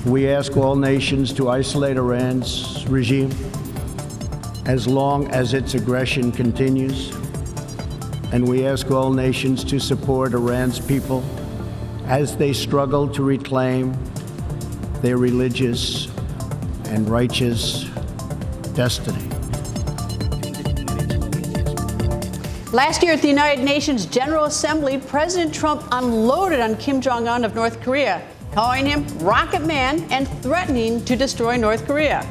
We ask all nations to isolate Iran's regime as long as its aggression continues. And we ask all nations to support Iran's people as they struggle to reclaim their religious and righteous destiny. Last year at the United Nations General Assembly, President Trump unloaded on Kim Jong-un of North Korea, calling him Rocket Man and threatening to destroy North Korea.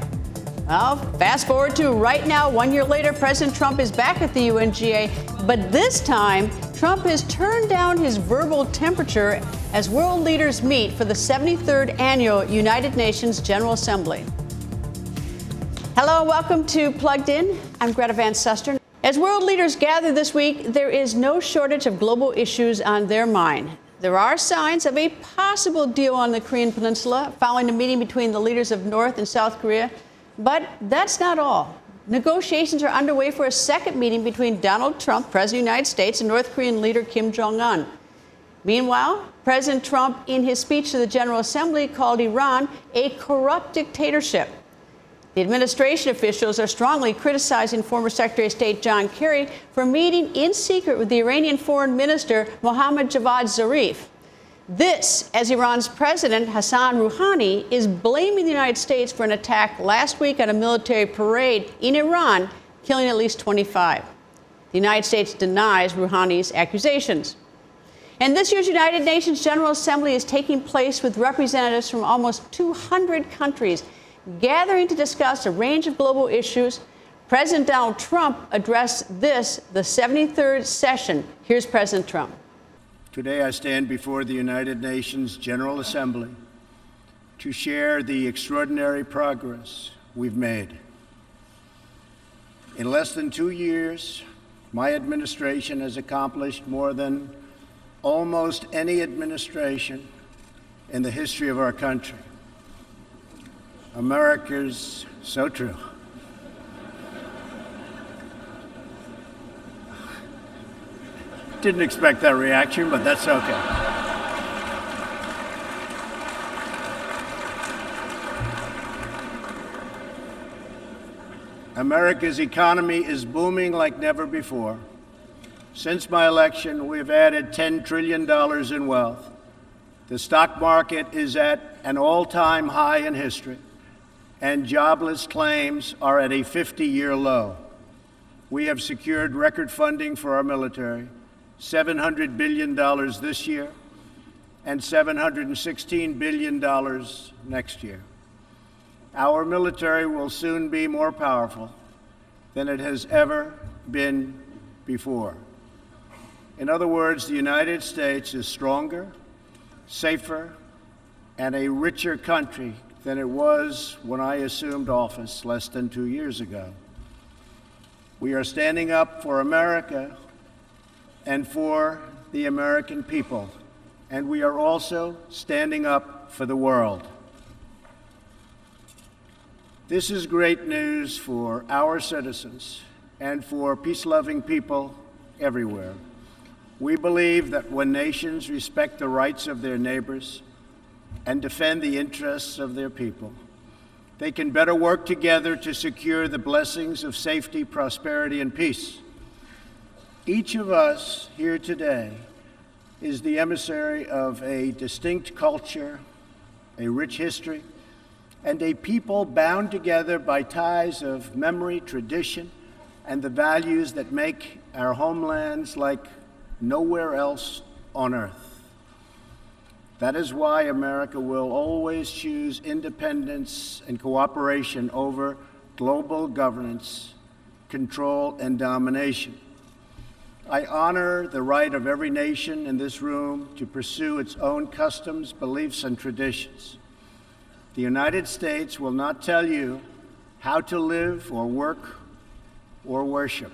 Well, fast forward to right now, 1 year later, President Trump is back at the UNGA, but this time, Trump has turned down his verbal temperature as world leaders meet for the 73rd Annual United Nations General Assembly. Hello, and welcome to Plugged In. I'm Greta Van Susteren. As world leaders gather this week, there is no shortage of global issues on their mind. There are signs of a possible deal on the Korean Peninsula following a meeting between the leaders of North and South Korea. But that's not all. Negotiations are underway for a second meeting between Donald Trump, President of the United States, and North Korean leader Kim Jong-un. Meanwhile, President Trump, in his speech to the General Assembly, called Iran a corrupt dictatorship. The administration officials are strongly criticizing former Secretary of State John Kerry for meeting in secret with the Iranian Foreign Minister Mohammad Javad Zarif. This, as Iran's President Hassan Rouhani is blaming the United States for an attack last week at a military parade in Iran, killing at least 25. The United States denies Rouhani's accusations. And this year's United Nations General Assembly is taking place with representatives from almost 200 countries, gathering to discuss a range of global issues. President Donald Trump addressed this, the 73rd session. Here's President Trump. Today I stand before the United Nations General Assembly to share the extraordinary progress we've made. In less than 2 years, my administration has accomplished more than almost any administration in the history of our country. America's so true. Didn't expect that reaction, but that's okay. America's economy is booming like never before. Since my election, we've added $10 trillion in wealth. The stock market is at an all-time high in history, and jobless claims are at a 50-year low. We have secured record funding for our military, $700 billion this year, and $716 billion next year. Our military will soon be more powerful than it has ever been before. In other words, the United States is stronger, safer, and a richer country than it was when I assumed office less than 2 years ago. We are standing up for America and for the American people, and we are also standing up for the world. This is great news for our citizens and for peace-loving people everywhere. We believe that when nations respect the rights of their neighbors and defend the interests of their people, they can better work together to secure the blessings of safety, prosperity, and peace. Each of us here today is the emissary of a distinct culture, a rich history, and a people bound together by ties of memory, tradition, and the values that make our homelands like nowhere else on earth. That is why America will always choose independence and cooperation over global governance, control, and domination. I honor the right of every nation in this room to pursue its own customs, beliefs, and traditions. The United States will not tell you how to live or work or worship.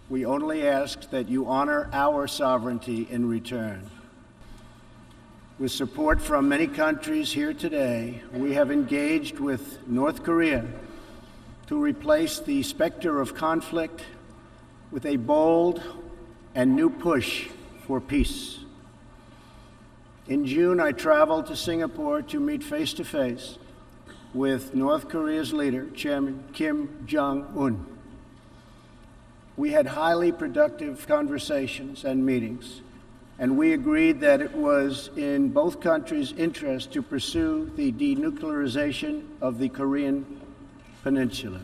We only ask that you honor our sovereignty in return. With support from many countries here today, we have engaged with North Korea to replace the specter of conflict with a bold and new push for peace. In June, I traveled to Singapore to meet face-to-face with North Korea's leader, Chairman Kim Jong-un. We had highly productive conversations and meetings, and we agreed that it was in both countries' interest to pursue the denuclearization of the Korean Peninsula.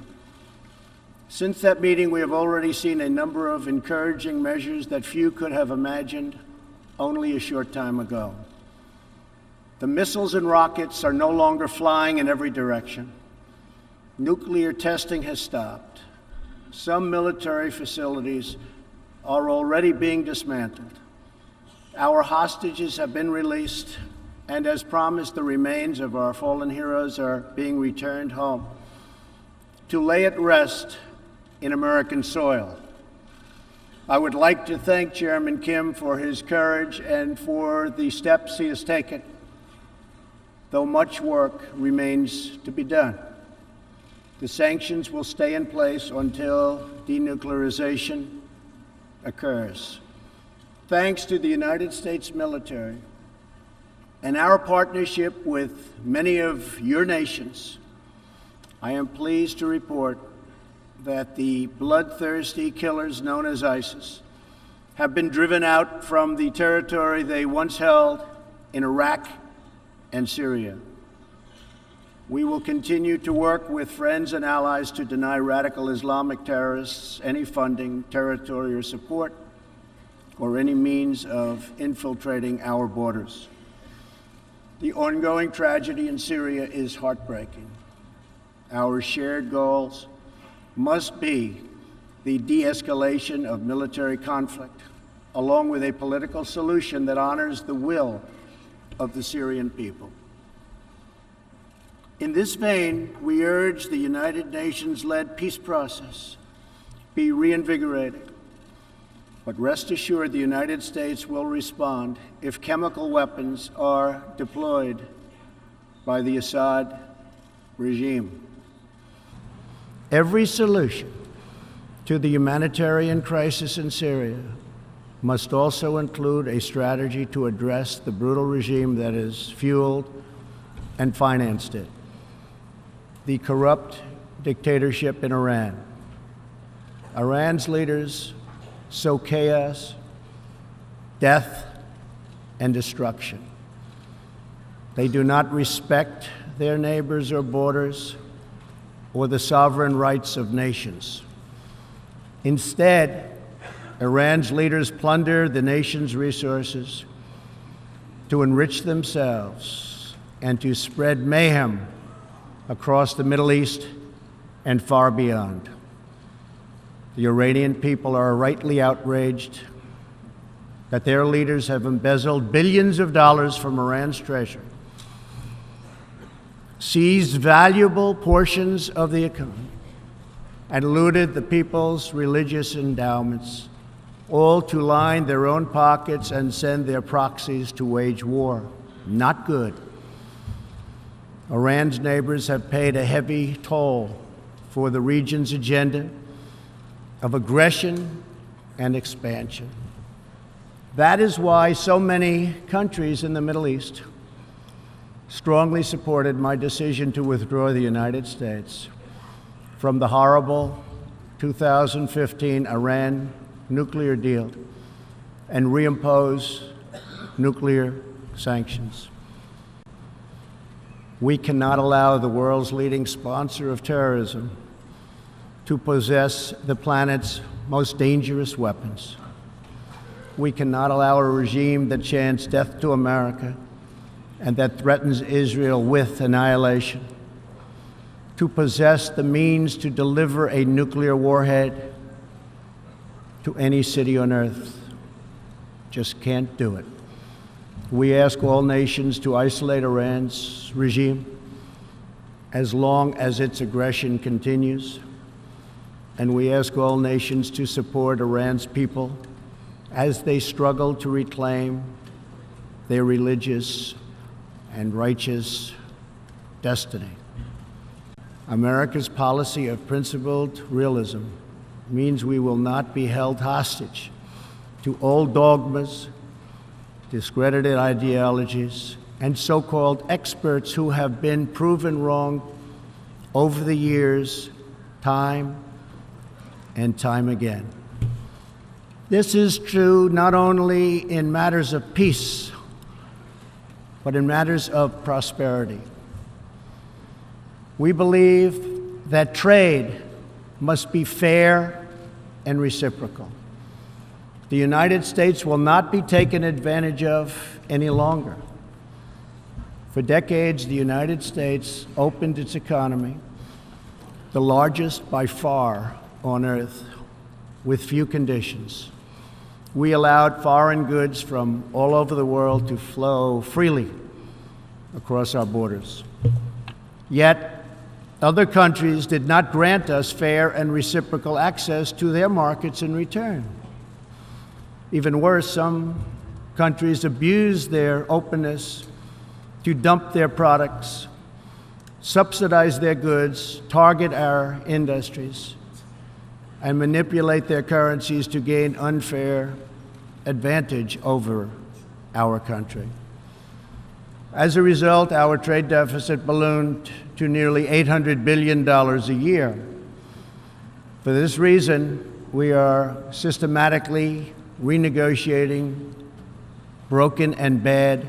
Since that meeting, we have already seen a number of encouraging measures that few could have imagined only a short time ago. The missiles and rockets are no longer flying in every direction. Nuclear testing has stopped. Some military facilities are already being dismantled. Our hostages have been released, and as promised, the remains of our fallen heroes are being returned home to lay at rest in American soil. I would like to thank Chairman Kim for his courage and for the steps he has taken, though much work remains to be done. The sanctions will stay in place until denuclearization occurs. Thanks to the United States military and our partnership with many of your nations, I am pleased to report that the bloodthirsty killers known as ISIS have been driven out from the territory they once held in Iraq and Syria. We will continue to work with friends and allies to deny radical Islamic terrorists any funding, territory, or support, or any means of infiltrating our borders. The ongoing tragedy in Syria is heartbreaking. Our shared goals must be the de-escalation of military conflict, along with a political solution that honors the will of the Syrian people. In this vein, we urge the United Nations-led peace process be reinvigorated. But rest assured, the United States will respond if chemical weapons are deployed by the Assad regime. Every solution to the humanitarian crisis in Syria must also include a strategy to address the brutal regime that has fueled and financed it. The corrupt dictatorship in Iran. Iran's leaders sow chaos, death, and destruction. They do not respect their neighbors or borders or the sovereign rights of nations. Instead, Iran's leaders plunder the nation's resources to enrich themselves and to spread mayhem across the Middle East and far beyond. The Iranian people are rightly outraged that their leaders have embezzled billions of dollars from Iran's treasury, seized valuable portions of the economy, and looted the people's religious endowments, all to line their own pockets and send their proxies to wage war. Not good. Iran's neighbors have paid a heavy toll for the region's agenda of aggression and expansion. That is why so many countries in the Middle East strongly supported my decision to withdraw the United States from the horrible 2015 Iran nuclear deal and reimpose nuclear sanctions. We cannot allow the world's leading sponsor of terrorism to possess the planet's most dangerous weapons. We cannot allow a regime that chants death to America and that threatens Israel with annihilation to possess the means to deliver a nuclear warhead to any city on earth. Just can't do it. We ask all nations to isolate Iran's regime as long as its aggression continues. And we ask all nations to support Iran's people as they struggle to reclaim their religious and righteous destiny. America's policy of principled realism means we will not be held hostage to old dogmas discredited ideologies, and so-called experts who have been proven wrong over the years, time and time again. This is true not only in matters of peace, but in matters of prosperity. We believe that trade must be fair and reciprocal. The United States will not be taken advantage of any longer. For decades, the United States opened its economy, the largest by far on earth, with few conditions. We allowed foreign goods from all over the world to flow freely across our borders. Yet, other countries did not grant us fair and reciprocal access to their markets in return. Even worse, some countries abused their openness to dump their products, subsidize their goods, target our industries, and manipulate their currencies to gain unfair advantage over our country. As a result, our trade deficit ballooned to nearly $800 billion a year. For this reason, we are systematically renegotiating broken and bad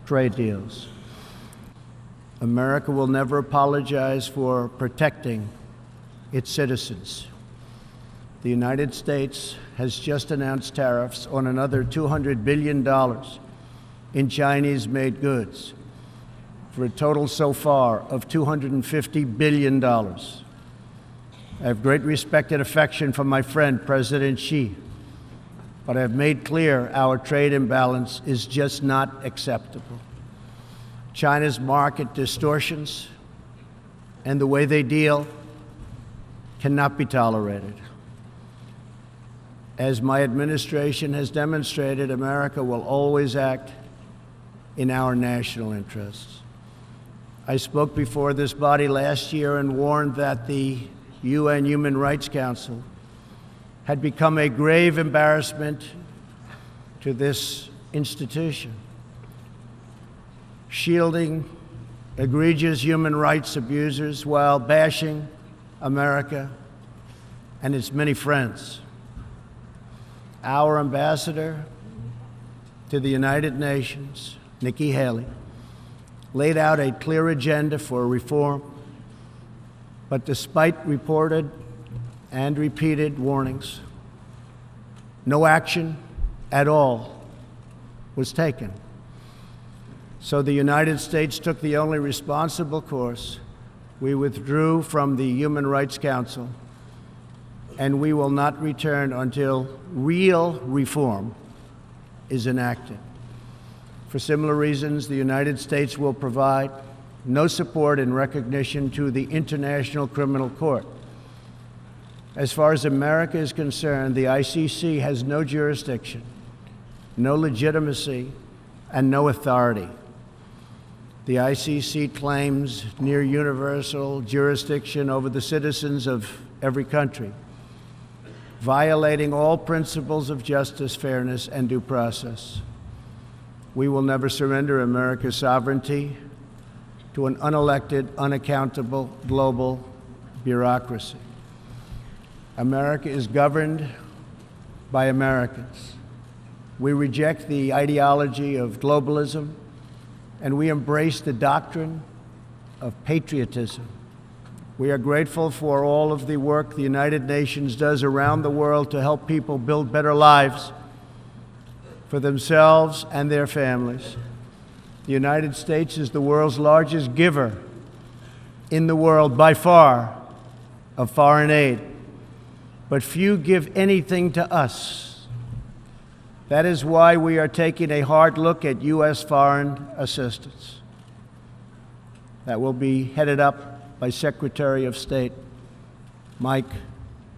trade deals. America will never apologize for protecting its citizens. The United States has just announced tariffs on another $200 billion in Chinese-made goods, for a total so far of $250 billion. I have great respect and affection for my friend, President Xi, but I have made clear our trade imbalance is just not acceptable. China's market distortions and the way they deal cannot be tolerated. As my administration has demonstrated, America will always act in our national interests. I spoke before this body last year and warned that the UN Human Rights Council had become a grave embarrassment to this institution, shielding egregious human rights abusers while bashing America and its many friends. Our ambassador to the United Nations, Nikki Haley, laid out a clear agenda for reform, but despite reported and repeated warnings, no action at all was taken. So the United States took the only responsible course. We withdrew from the Human Rights Council, and we will not return until real reform is enacted. For similar reasons, the United States will provide no support in recognition to the International Criminal Court. As far as America is concerned, the ICC has no jurisdiction, no legitimacy, and no authority. The ICC claims near universal jurisdiction over the citizens of every country, violating all principles of justice, fairness, and due process. We will never surrender America's sovereignty to an unelected, unaccountable global bureaucracy. America is governed by Americans. We reject the ideology of globalism, and we embrace the doctrine of patriotism. We are grateful for all of the work the United Nations does around the world to help people build better lives for themselves and their families. The United States is the world's largest giver in the world by far of foreign aid, but few give anything to us. That is why we are taking a hard look at U.S. foreign assistance. That will be headed up by Secretary of State Mike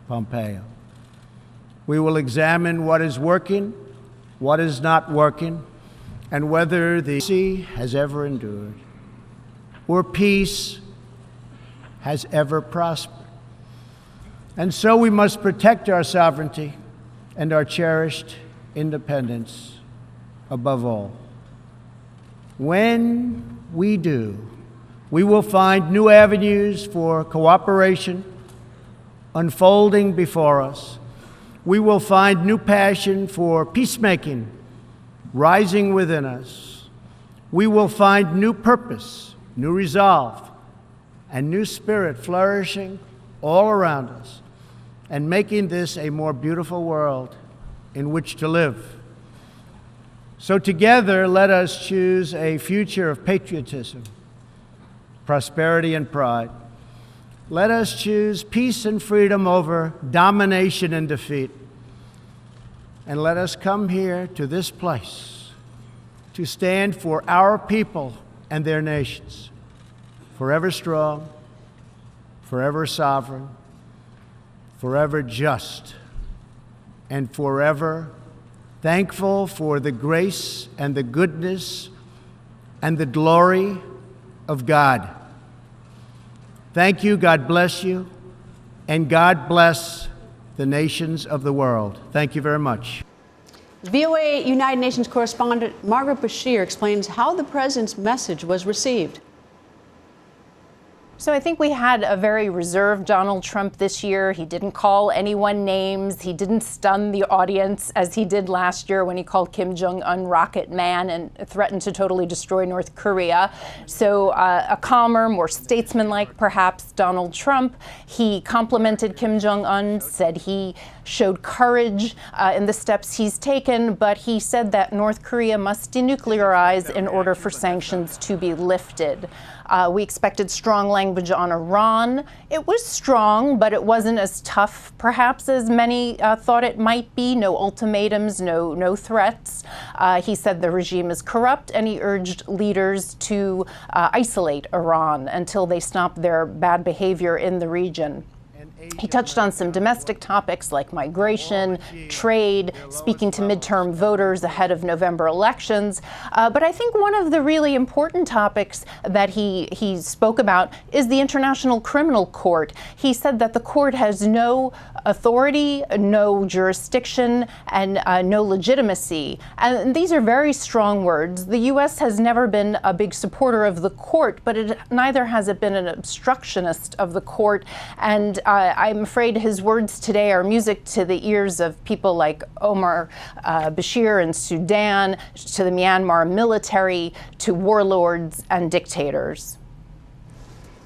Pompeo. We will examine what is working, what is not working, and whether the sea has ever endured or peace has ever prospered. And so we must protect our sovereignty and our cherished independence above all. When we do, we will find new avenues for cooperation unfolding before us. We will find new passion for peacemaking rising within us. We will find new purpose, new resolve, and new spirit flourishing all around us and making this a more beautiful world in which to live. So together, let us choose a future of patriotism, prosperity, and pride. Let us choose peace and freedom over domination and defeat. And let us come here to this place to stand for our people and their nations, forever strong, forever sovereign, forever just, and forever thankful for the grace and the goodness and the glory of God. Thank you, God bless you, and God bless the nations of the world. Thank you very much. VOA United Nations correspondent Margaret Basheer explains how the president's message was received. So I think we had a very reserved Donald Trump this year. He didn't call anyone names. He didn't stun the audience as he did last year when he called Kim Jong-un Rocket Man and threatened to totally destroy North Korea. So a calmer, more statesmanlike, perhaps, Donald Trump. He complimented Kim Jong-un, said he showed courage in the steps he's taken, but he said that North Korea must denuclearize in order for sanctions to be lifted. We expected strong language on Iran. It was strong, but it wasn't as tough, perhaps, as many thought it might be. No ultimatums, no threats. He said the regime is corrupt, and he urged leaders to isolate Iran until they stop their bad behavior in the region. He touched on some domestic topics like migration, trade, speaking to midterm voters ahead of November elections. But I think one of the really important topics that he spoke about is the International Criminal Court. He said that the court has no authority, no jurisdiction, and no legitimacy. And these are very strong words. The U.S. has never been a big supporter of the court, but neither has it been an obstructionist of the court. And I'm afraid his words today are music to the ears of people like Omar Basheer in Sudan, to the Myanmar military, to warlords and dictators.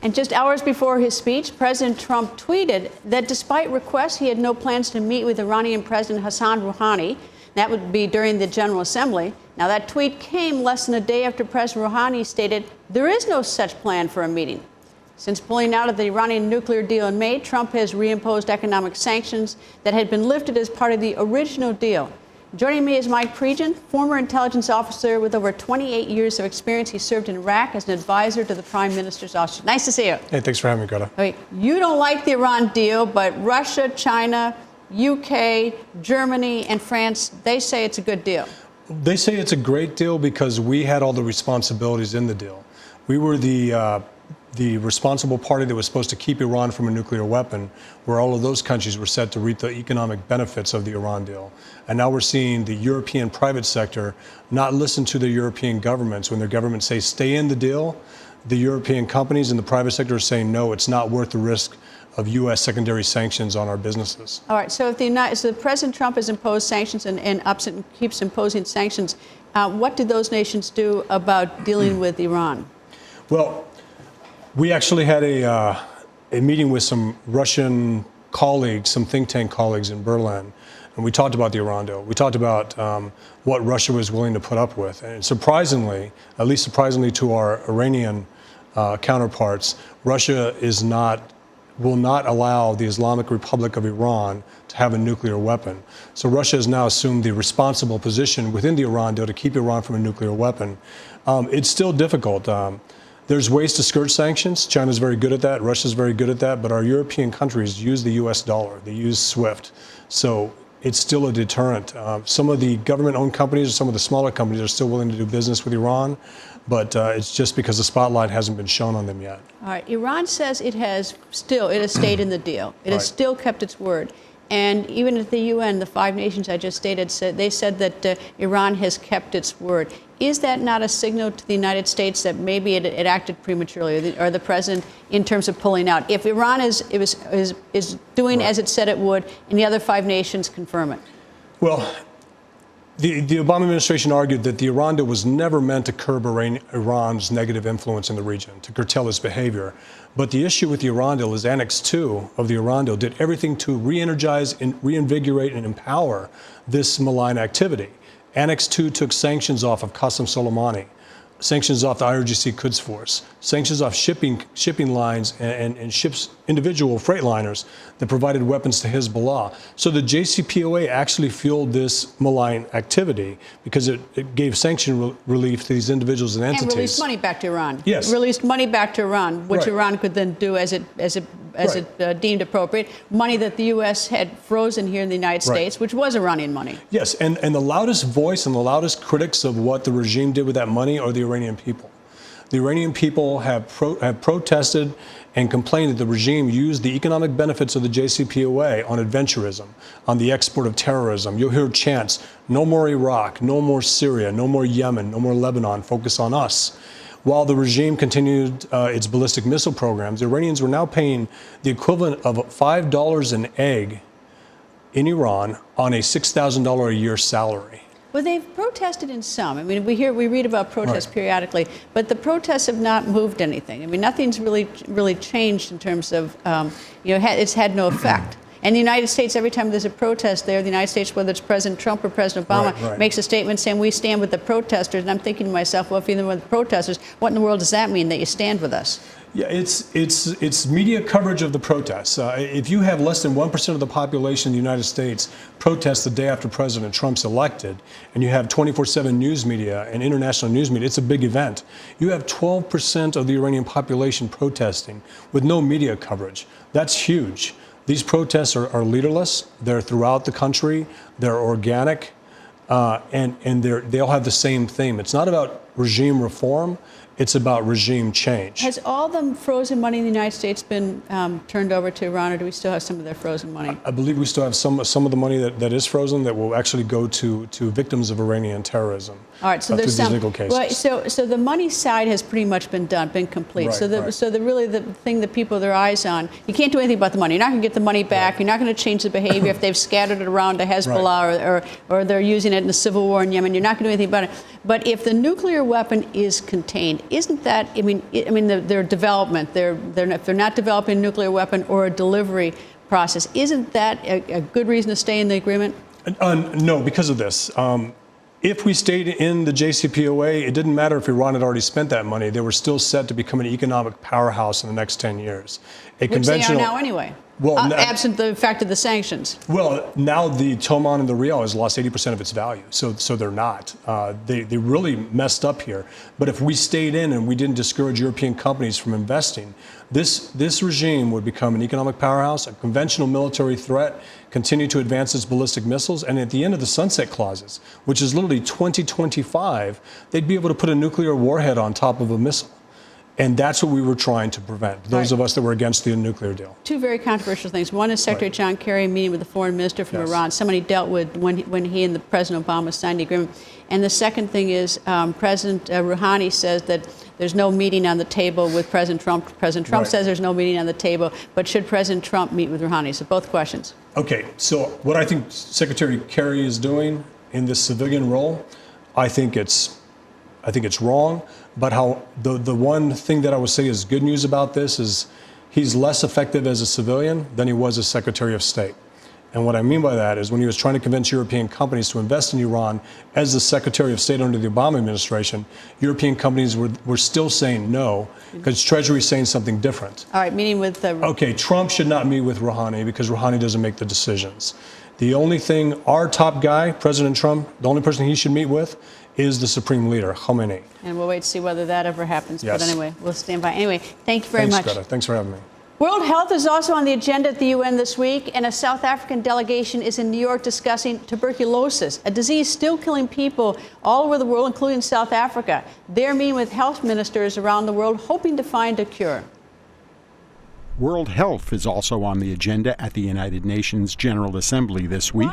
And just hours before his speech, President Trump tweeted that despite requests, he had no plans to meet with Iranian President Hassan Rouhani. That would be during the General Assembly. Now, that tweet came less than a day after President Rouhani stated there is no such plan for a meeting. Since pulling out of the Iranian nuclear deal in May, Trump has reimposed economic sanctions that had been lifted as part of the original deal. Joining me is Mike Pregent, former intelligence officer with over 28 years of experience. He served in Iraq as an advisor to the Prime Minister's office. Nice to see you. Hey, thanks for having me, Greta. Okay, you don't like the Iran deal, but Russia, China, UK, Germany, and France, they say it's a good deal. They say it's a great deal because we had all the responsibilities in the deal. We were the responsible party that was supposed to keep Iran from a nuclear weapon, where all of those countries were set to reap the economic benefits of the Iran deal. And now we're seeing the European private sector not listen to the European governments. When their governments say stay in the deal, the European companies and the private sector are saying no, it's not worth the risk of U.S. secondary sanctions on our businesses. All right, so if President Trump has imposed sanctions and keeps imposing sanctions, what do those nations do about dealing with Iran? Well, we actually had a meeting with some Russian colleagues, some think tank colleagues in Berlin, and we talked about the Iran deal. We talked about what Russia was willing to put up with. And surprisingly, at least surprisingly to our Iranian counterparts, Russia will not allow the Islamic Republic of Iran to have a nuclear weapon. So Russia has now assumed the responsible position within the Iran deal to keep Iran from a nuclear weapon. It's still difficult. There's ways to skirt sanctions. China's very good at that. Russia's very good at that. But our European countries use the U.S. dollar. They use SWIFT. So it's still a deterrent. Some of the government-owned companies or some of the smaller companies are still willing to do business with Iran, but it's just because the spotlight hasn't been shown on them yet. All right. Iran says it has stayed in the deal. It has still kept its word. And even at the UN, the 5 nations I just stated, they said that Iran has kept its word. Is that not a signal to the United States that maybe it acted prematurely, or the president, in terms of pulling out? If Iran is doing as it said it would, and the other 5 nations confirm it? Well, the Obama administration argued that the Iran deal was never meant to curb Iran's negative influence in the region, to curtail its behavior. But the issue with the Iran deal is Annex 2 of the Iran deal did everything to re-energize and reinvigorate and empower this malign activity. Annex 2 took sanctions off of Qasem Soleimani, sanctions off the IRGC Quds Force, sanctions off shipping lines and ships, individual freight liners that provided weapons to Hezbollah. So the JCPOA actually fueled this malign activity because it gave sanction relief to these individuals and entities. And released money back to Iran. Yes. Released money back to Iran, which Iran could then do as it deemed appropriate. Money that the U.S. had frozen here in the United States, which was Iranian money. Yes, and the loudest voice and the loudest critics of what the regime did with that money are the Iranian people. The Iranian people have protested and complained that the regime used the economic benefits of the JCPOA on adventurism, on the export of terrorism. You'll hear chants, no more Iraq, no more Syria, no more Yemen, no more Lebanon, focus on us. While the regime continued its ballistic missile programs, the Iranians were now paying the equivalent of $5 an egg in Iran on a $6,000 a year salary. Well, they've protested in some. I mean, we read about protests periodically, but the protests have not moved anything. I mean, nothing's really changed in terms of, it's had no effect. And the United States, every time there's a protest there, the United States, whether it's President Trump or President Obama, makes a statement saying, we stand with the protesters. And I'm thinking to myself, well, if you're with the protesters, what in the world does that mean, that you stand with us? Yeah, it's media coverage of the protests. If you have less than 1% of the population in the United States protest the day after President Trump's elected, and you have 24/7 news media and international news media, it's a big event. You have 12% of the Iranian population protesting with no media coverage. That's huge. These protests are leaderless. They're throughout the country. They're organic, and they all have the same theme. It's not about regime reform. It's about regime change. Has all the frozen money in the United States been turned over to Iran, or do we still have some of their frozen money? I believe we still have some of the money that is frozen that will actually go to victims of Iranian terrorism. All right, so there's some legal cases. Well, so the money side has pretty much been done, been complete. Right, so the thing that people have their eyes on, you can't do anything about the money. You're not going to get the money back. You're not going to change the behavior if they've scattered it around to Hezbollah or they're using it in the civil war in Yemen. You're not going to do anything about it. But if the nuclear weapon is contained, isn't that? I mean, their development. If they're not developing a nuclear weapon or a delivery process, isn't that a good reason to stay in the agreement? No, because of this. If we stayed in the JCPOA, it didn't matter if Iran had already spent that money. They were still set to become an economic powerhouse in the next 10 years. Which they are now anyway, well, absent the fact of the sanctions. Well, now the Toman and the Rial has lost 80% of its value, so they're not. They really messed up here. But if we stayed in and we didn't discourage European companies from investing, this regime would become an economic powerhouse, a conventional military threat, continue to advance its ballistic missiles, and at the end of the sunset clauses, which is literally 2025, they'd be able to put a nuclear warhead on top of a missile. And that's what we were trying to prevent, those of us that were against the nuclear deal. Two very controversial things. One is Secretary John Kerry meeting with the foreign minister from Iran, somebody dealt with when he and the President Obama signed the agreement. And the second thing is President Rouhani says that there's no meeting on the table with President Trump. President Trump says there's no meeting on the table, but should President Trump meet with Rouhani? So both questions. Okay, so what I think Secretary Kerry is doing in this civilian role, I think it's wrong. But the one thing that I would say is good news about this is he's less effective as a civilian than he was as Secretary of State. And what I mean by that is when he was trying to convince European companies to invest in Iran as the Secretary of State under the Obama administration, European companies were still saying no because Treasury is saying something different. All right, meeting with Okay, Trump should not meet with Rouhani because Rouhani doesn't make the decisions. The only thing, our top guy, President Trump, the only person he should meet with is the Supreme Leader, Khamenei. And we'll wait to see whether that ever happens. Yes. But anyway, we'll stand by. Anyway, thank you very much. Thanks, Greta. Thanks for having me. World Health is also on the agenda at the UN this week, and a South African delegation is in New York discussing tuberculosis, a disease still killing people all over the world, including South Africa. They're meeting with health ministers around the world, hoping to find a cure. World health is also on the agenda at the United Nations General Assembly this week.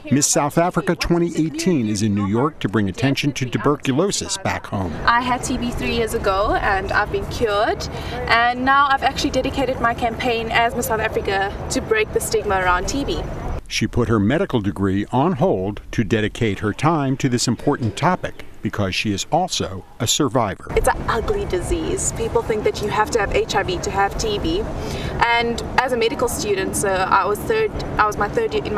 Miss South Africa 2018 is in New York to bring attention to tuberculosis back home. I had TB 3 years ago and I've been cured, and now I've actually dedicated my campaign as Miss South Africa to break the stigma around TB. She put her medical degree on hold to dedicate her time to this important topic because she is also a survivor. It's an ugly disease. People think that you have to have HIV to have TB. And as a medical student, so I was in my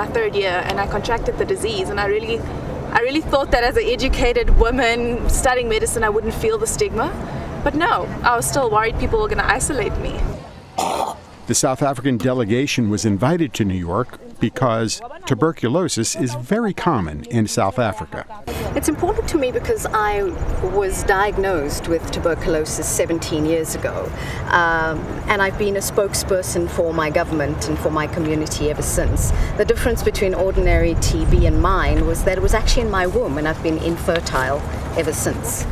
third year, and I contracted the disease, and I really thought that as an educated woman studying medicine I wouldn't feel the stigma. But no, I was still worried people were going to isolate me. The South African delegation was invited to New York because tuberculosis is very common in South Africa. It's important to me because I was diagnosed with tuberculosis 17 years ago, and I've been a spokesperson for my government and for my community ever since. The difference between ordinary TB and mine was that it was actually in my womb, and I've been infertile ever since.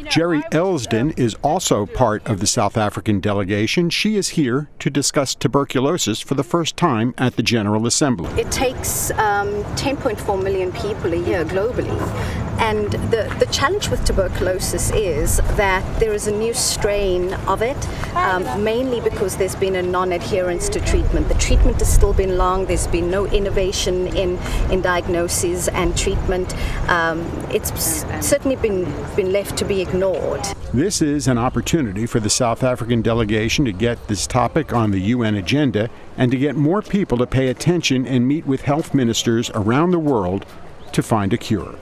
Jerry Elsden is also part of the South African delegation. She is here to discuss tuberculosis for the first time at the General Assembly. It takes 10.4 million people a year globally. And the challenge with tuberculosis is that there is a new strain of it, mainly because there's been a non-adherence to treatment. The treatment has still been long. There's been no innovation in diagnosis and treatment. It's certainly been left to be ignored. This is an opportunity for the South African delegation to get this topic on the UN agenda and to get more people to pay attention and meet with health ministers around the world to find a cure.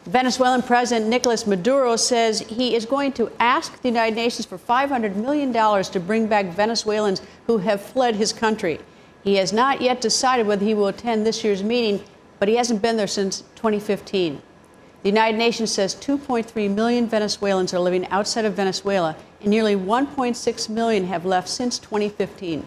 Venezuelan President Nicolas Maduro says he is going to ask the United Nations for $500 million to bring back Venezuelans who have fled his country. He has not yet decided whether he will attend this year's meeting, but he hasn't been there since 2015. The United Nations says 2.3 million Venezuelans are living outside of Venezuela, and nearly 1.6 million have left since 2015.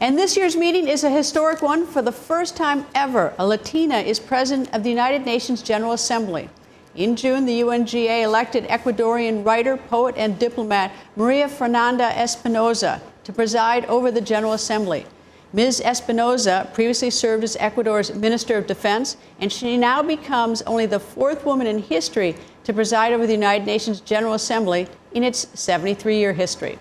And this year's meeting is a historic one. For the first time ever, a Latina is president of the United Nations General Assembly. In June, the UNGA elected Ecuadorian writer, poet, and diplomat Maria Fernanda Espinosa to preside over the General Assembly. Ms. Espinosa previously served as Ecuador's Minister of Defense, and she now becomes only the fourth woman in history to preside over the United Nations General Assembly in its 73-year history.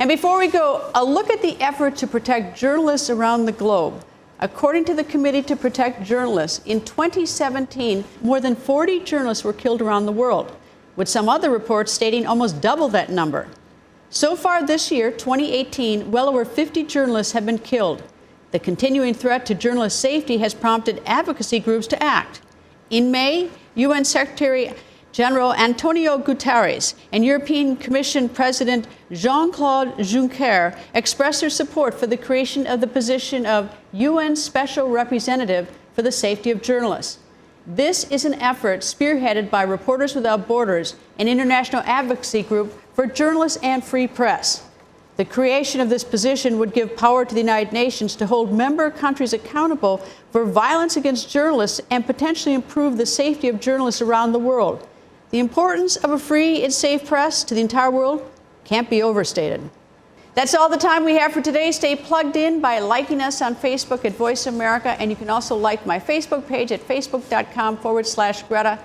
And before we go, a look at the effort to protect journalists around the globe. According to the Committee to Protect Journalists, in 2017, more than 40 journalists were killed around the world, with some other reports stating almost double that number. So far this year, 2018, well over 50 journalists have been killed. The continuing threat to journalist safety has prompted advocacy groups to act. In May, UN Secretary General Antonio Guterres and European Commission President Jean-Claude Juncker expressed their support for the creation of the position of UN Special Representative for the Safety of Journalists. This is an effort spearheaded by Reporters Without Borders, an international advocacy group for journalists and free press. The creation of this position would give power to the United Nations to hold member countries accountable for violence against journalists and potentially improve the safety of journalists around the world. The importance of a free and safe press to the entire world can't be overstated. That's all the time we have for today. Stay plugged in by liking us on Facebook at Voice America, and you can also like my Facebook page at facebook.com/Greta,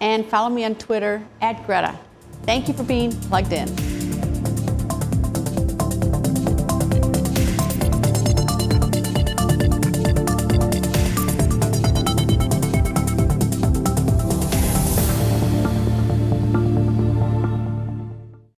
and follow me on Twitter at Greta. Thank you for being plugged in.